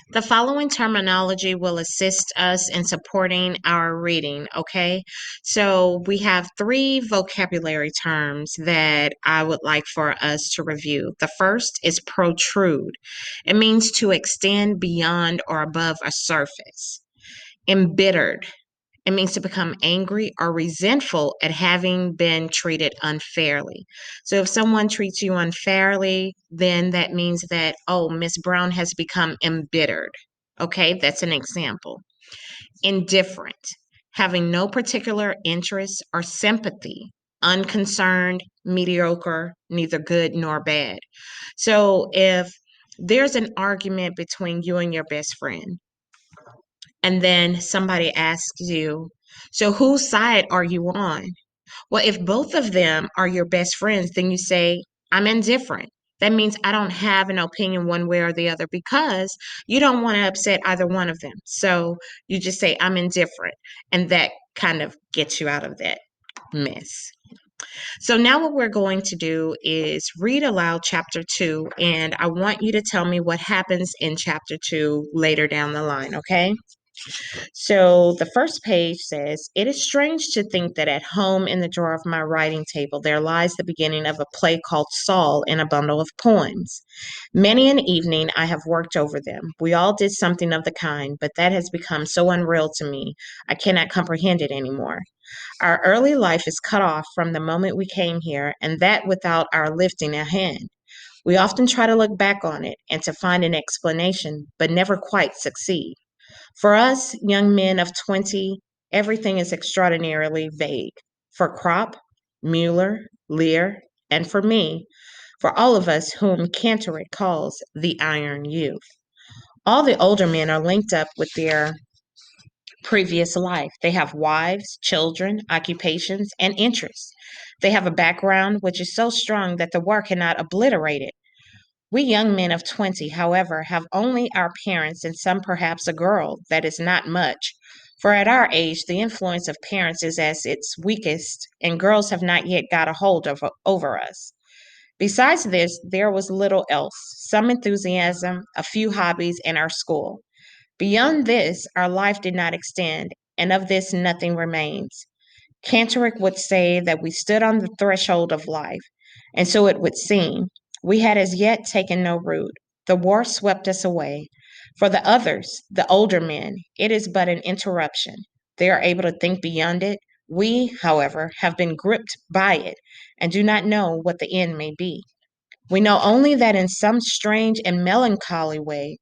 The following terminology will assist us in supporting our reading, okay? So we have three vocabulary terms that I would like for us to review. The first is protrude. It means to extend beyond or above a surface. Embittered. It means to become angry or resentful at having been treated unfairly. So if someone treats you unfairly, then that means that, oh, Miss Brown has become embittered. Okay, that's an example. Indifferent, having no particular interest or sympathy, unconcerned, mediocre, neither good nor bad. So if there's an argument between you and your best friend, and then somebody asks you, so whose side are you on? Well, if both of them are your best friends, then you say, I'm indifferent. That means I don't have an opinion one way or the other because you don't want to upset either one of them. So you just say, I'm indifferent. And that kind of gets you out of that mess. So now what we're going to do is read aloud chapter 2, and I want you to tell me what happens in chapter 2 later down the line, okay? So the first page says, It is strange to think that at home in the drawer of my writing table there lies the beginning of a play called Saul in a bundle of poems. Many an evening I have worked over them. We all did something of the kind, but that has become so unreal to me, I cannot comprehend it anymore. Our early life is cut off from the moment we came here, and that without our lifting a hand. We often try to look back on it and to find an explanation, but never quite succeed. For us, young men of 20, everything is extraordinarily vague. For Crop, Mueller, Lear, and for me, for all of us whom Cantoric calls the Iron Youth. All the older men are linked up with their previous life. They have wives, children, occupations, and interests. They have a background which is so strong that the war cannot obliterate it. We young men of 20, however, have only our parents and some perhaps a girl. That is not much. For at our age, the influence of parents is at its weakest, and girls have not yet got a hold of over us. Besides this, there was little else some enthusiasm, a few hobbies, and our school. Beyond this, our life did not extend, and of this nothing remains. Cantoric would say that we stood on the threshold of life, and so it would seem. We had as yet taken no root. The war swept us away. For the others, the older men, it is but an interruption. They are able to think beyond it. We, however, have been gripped by it and do not know what the end may be. We know only that in some strange and melancholy way,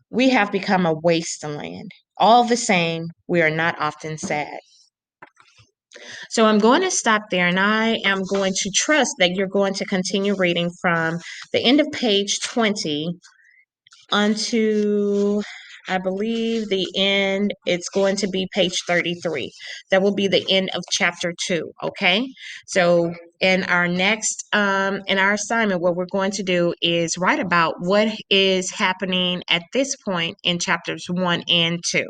we have become a wasteland. All the same, we are not often sad. So I'm going to stop there and I am going to trust that you're going to continue reading from the end of page 20 onto, I believe, the end. It's going to be page 33. That will be the end of chapter 2. Okay. So in our next in our assignment, what we're going to do is write about what is happening at this point in chapters 1 and 2.